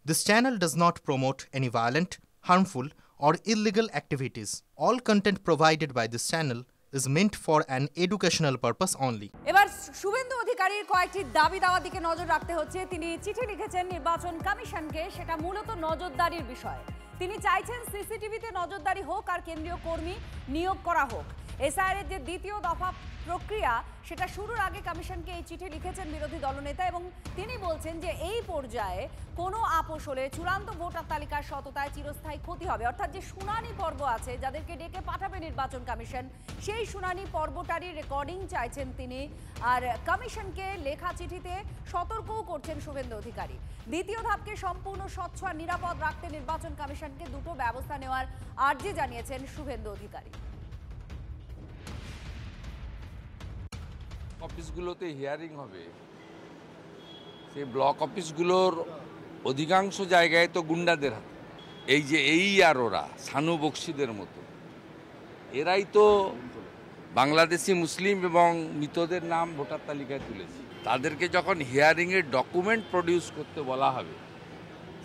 This channel does not promote any violent, harmful, or illegal activities. All content provided by this channel is meant for an educational purpose only. এবার শুভেন্দু অধিকারীর কয়েকটি দাবি দাওয়ার দিকে নজর রাখতে হচ্ছে। তিনি চিঠি লিখেছেন নির্বাচন কমিশনকে, সেটা মূলত নজরদারির বিষয়। তিনি চাইছেন সিসিটিভিতে নজরদারি হোক আর কেন্দ্রীয় কর্মী নিয়োগ করা হোক। এসআইআর যে দ্বিতীয় দফা প্রক্রিয়া সেটা শুরুর আগে কমিশনকে এই চিঠি লিখেছেন বিরোধী দলনেতা, এবং তিনি বলছেন যে এই পর্যায়ে কোনো আপোষ হলে চূড়ান্ত ভোটার তালিকার সততায় চিরস্থায়ী ক্ষতি হবে। অর্থাৎ যে শুনানি পর্ব আছে, যাদেরকে ডেকে পাঠাবে নির্বাচন কমিশন, সেই শুনানি পর্বটারই রেকর্ডিং চাইছেন তিনি। আর কমিশনকে লেখা চিঠিতে সতর্কও করছেন শুভেন্দু অধিকারী। দ্বিতীয় ধাপকে সম্পূর্ণ স্বচ্ছ আর নিরাপদ রাখতে নির্বাচন কমিশনকে দুটো ব্যবস্থা নেওয়ার আর্জি জানিয়েছেন শুভেন্দু অধিকারী। অফিসগুলোতে হিয়ারিং হবে, সেই ব্লক অফিসগুলোর অধিকাংশ জায়গায় তো গুন্ডাদের হাতে। এই আর ওরা সানু বক্সিদের মতো এরাই তো বাংলাদেশি মুসলিম এবং মৃতদের নাম ভোটার তালিকায় তুলেছে। তাদেরকে যখন হিয়ারিংয়ের ডকুমেন্ট প্রডিউস করতে বলা হবে,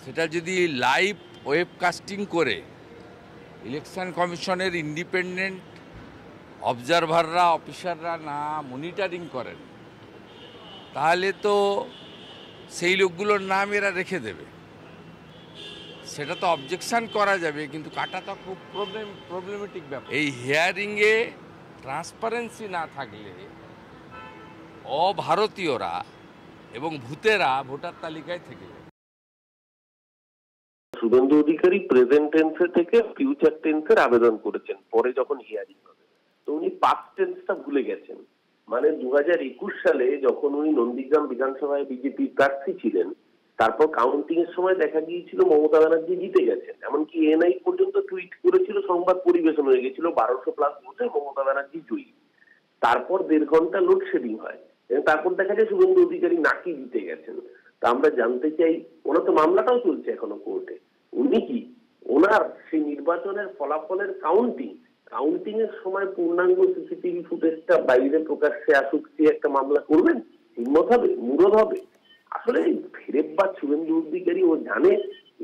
সেটা যদি লাইভ ওয়েবকাস্টিং করে ইলেকশন কমিশনের ইন্ডিপেন্ডেন্ট অবজারভাররা, অফিসাররা না মনিটরিং করেন, তাহলে তো সেই লোকগুলোর নাম এরা রেখে দেবে। সেটা তো অবজেকশন করা যাবে, কিন্তু কাটা তো খুব প্রবলেমেটিক ব্যাপার। এই হিয়ারিংয়ে ট্রান্সপারেন্সি না থাকলে অভারতীয়রা এবং ভূতেরা ভোটার তালিকায় থেকে যাবে। শুভেন্দু অধিকারী প্রেজেন্ট টেন্সে থেকে ফিউচার টেন্সের আবেদন করেছেন পরে যখন হিয়ারিং হবে। তো উনি পাস্ট টেন্সটা ভুলে গেছেন। মানে 2021 সালে যখন উনি নন্দীগ্রাম বিধানসভায় বিজেপি প্রার্থী ছিলেন, তারপর কাউন্টিং এর সময় দেখা গিয়েছিল মমতা ব্যানার্জি জিতে গেছেন। এমনকি এনআই পর্যন্ত টুইট করেছিল, সংবাদ পরিবেশন হয়ে গেছিল 1200+ ভোটে মমতা ব্যানার্জি জয়ী। তারপর 1.5 ঘন্টা লোডশেডিং হয়, তারপর দেখা যায় শুভেন্দু অধিকারী নাকি জিতে গেছেন। তা আমরা জানতে চাই, ওনার তো মামলাটাও চলছে এখনো কোর্টে, উনি কি ওনার সেই নির্বাচনের ফলাফলের কাউন্টিং এর সময় পূর্ণাঙ্গ সিসিটিভি ফুটেজটা বাইরে প্রকাশ্যে আসুক, একটা মামলা করবেন? হিম্মত হবে? মুরদ হবে? আসলে ফেরেববাদ শুভেন্দু অধিকারী ও জানে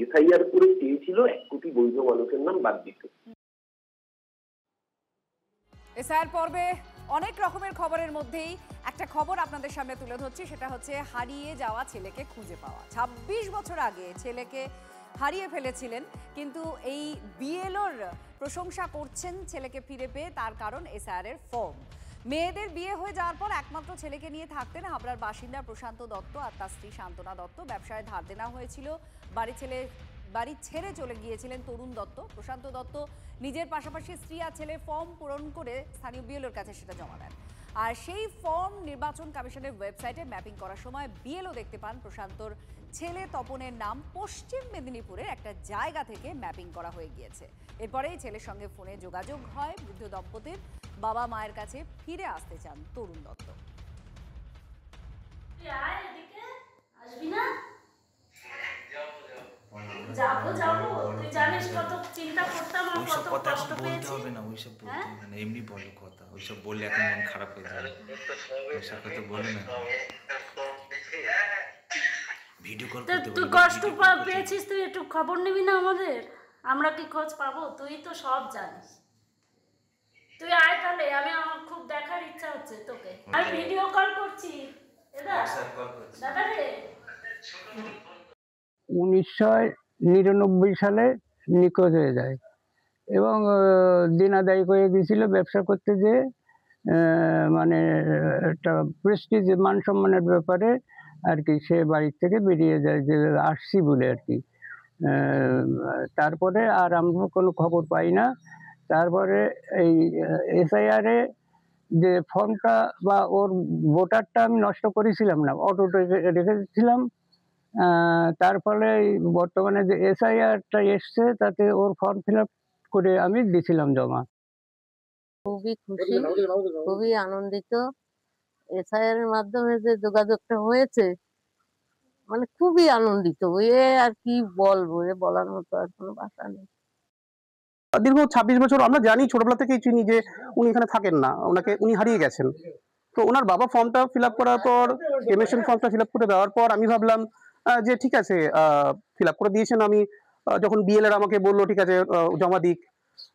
এসআইআর করে চেয়েছিল 1 কোটি বৈধ মানুষের নাম বাদ দিতে। এসআইআর পর্বে অনেক রকমের খবরের মধ্যেই একটা খবর আপনাদের সামনে তুলে ধরছি, সেটা হচ্ছে হারিয়ে যাওয়া ছেলেকে খুঁজে পাওয়া। 26 বছর আগে ছেলেকে হারিয়ে ফেলেছিলেন, কিন্তু এই বিএলওর প্রশংসা করছেন ছেলেকে ফিরে পেয়ে। তার কারণ এসআইআর এর ফর্ম। মেয়েদের বিয়ে হয়ে যাওয়ার পর একমাত্র ছেলেকে নিয়ে থাকতেন হাবড়ার বাসিন্দা প্রশান্ত দত্ত আর তার স্ত্রী শান্তনা দত্ত। ব্যবসায় ধার দেনা হয়েছিল, বাড়ি ছেড়ে চলে গিয়েছিলেন তরুণ দত্ত। প্রশান্ত দত্ত নিজের পাশাপাশি স্ত্রী আর ছেলের ফর্ম পূরণ করে স্থানীয় বিএলওর কাছে সেটা জমা দেন। আর সেই ফর্ম নির্বাচন কমিশনের ওয়েবসাইটে ম্যাপিং করার সময় বিএলও দেখতে পান প্রশান্তর ছেলে তপনের নাম পশ্চিম মেদিনীপুরের একটা জায়গা থেকে ম্যাপিং করা হয়ে গিয়েছে। এরপরেই ছেলের সঙ্গে ফোনে যোগাযোগ হয় বৃদ্ধ দম্পতির। বাবা মায়ের কাছে ফিরে আসতে চান তরুণ দত্ত। যাবো তুই জানিস কত চিন্তা করতাম আর কত কষ্ট পেয়েছি। হবে না ওইসব বলতে হবে না, এমনি বলো কথা, ওইসব বললে এখন মন খারাপ হয়ে যাবে। ওইসব কথা বলে না, ভিডিও কল করতে তুই কষ্ট পেয়েছিস, তুই একটু খবর নিবি না আমাদের? আমরা কি খোঁজ পাবো? তুই তো সব জানিস। তুই আয় তাহলে, আমার খুব দেখার ইচ্ছা হচ্ছে তোকে। আমি ভিডিও কল করছি দাদা রে। 1999 সালে নিখোঁজ হয়ে যায় এবং দিন আদায় হয়ে গিয়েছিল ব্যবসা করতে যেয়ে। মানে একটা প্রেস্টিজ, মান সম্মানের ব্যাপারে আর কি সে বাড়ির থেকে বেরিয়ে যায়, যে আসছি বলে আর কি। তারপরে আর আমরা কোনো খবর পাই না। তারপরে এই এসআইআরে যে ফর্মটা বা ওর ভোটারটা আমি নষ্ট করেছিলাম না, অটোতে রেখেছিলাম। তার ফলে বর্তমানে যে এসআইআরটা এসছে তাতে ওর ফর্ম ফিল আপ করে আমি দিয়েছিলাম জমা। খুবই খুশি, খুবই আনন্দিত। এসআইআর এর মাধ্যমে যে যোগাযোগটা হয়েছে, মানে খুবই আনন্দিত। আর কি বলবো, বলার মতো আর কোনো ভাষা নেই। দীর্ঘ 26 বছর আমরা জানি, ছোটবেলা থেকেই চিনি যে উনি এখানে থাকেন না, উনি হারিয়ে গেছেন। তো ওনার বাবা ফর্মটা ফিল আপ করার পর, এমএসএন ফর্মটা ফিল আপ করে দেওয়ার পর আমি ভাবলাম যে ঠিক আছে ফিল আপ করে দিয়েছেন। আমি যখন বিএলআর আমাকে বললো ঠিক আছে জমা দিক,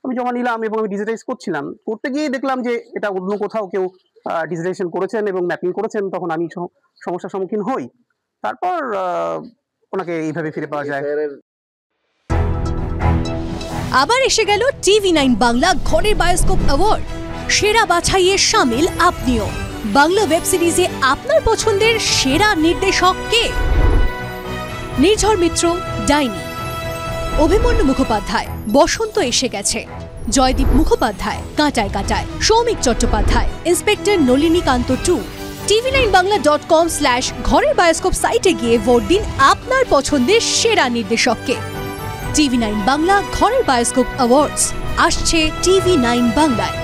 আমি জমা নিলাম এবং আমি ডিজিটাইজ করছিলাম। করতে গিয়ে দেখলাম যে এটা অন্য কোথাও কেউ ডিজিটাইজেশন করেছেন এবং ম্যাপিং করেছেন, তখন আমি সমস্যার সম্মুখীন হই। তারপর ওনাকে এইভাবে ফিরে পাওয়া যায়। আবার এসে গেল TV9 বাংলা ঘরের বায়োস্কোপ অ্যাওয়ার্ড। সেরা বাছাইয়ে শামিল আপনিও। বাংলা ওয়েব সিরিজে আপনার পছন্দের সেরা নির্দেশক কে? নির্ঝর মিত্র ডাইনি, অভিমন্যু মুখোপাধ্যায় বসন্ত এসে গেছে, জয়দীপ মুখোপাধ্যায় কাঁটায় কাঁটায়, সৌমিক চট্টোপাধ্যায় ইন্সপেক্টর নলিনীকান্ত 2। tv9bangla.com/ঘরের বায়োস্কোপ সাইটে গিয়ে ভোট দিন আপনার পছন্দের সেরা নির্দেশককে। TV9 বাংলা ঘরের বায়োস্কোপ অ্যাওয়ার্ডস আসছে TV9 বাংলায়।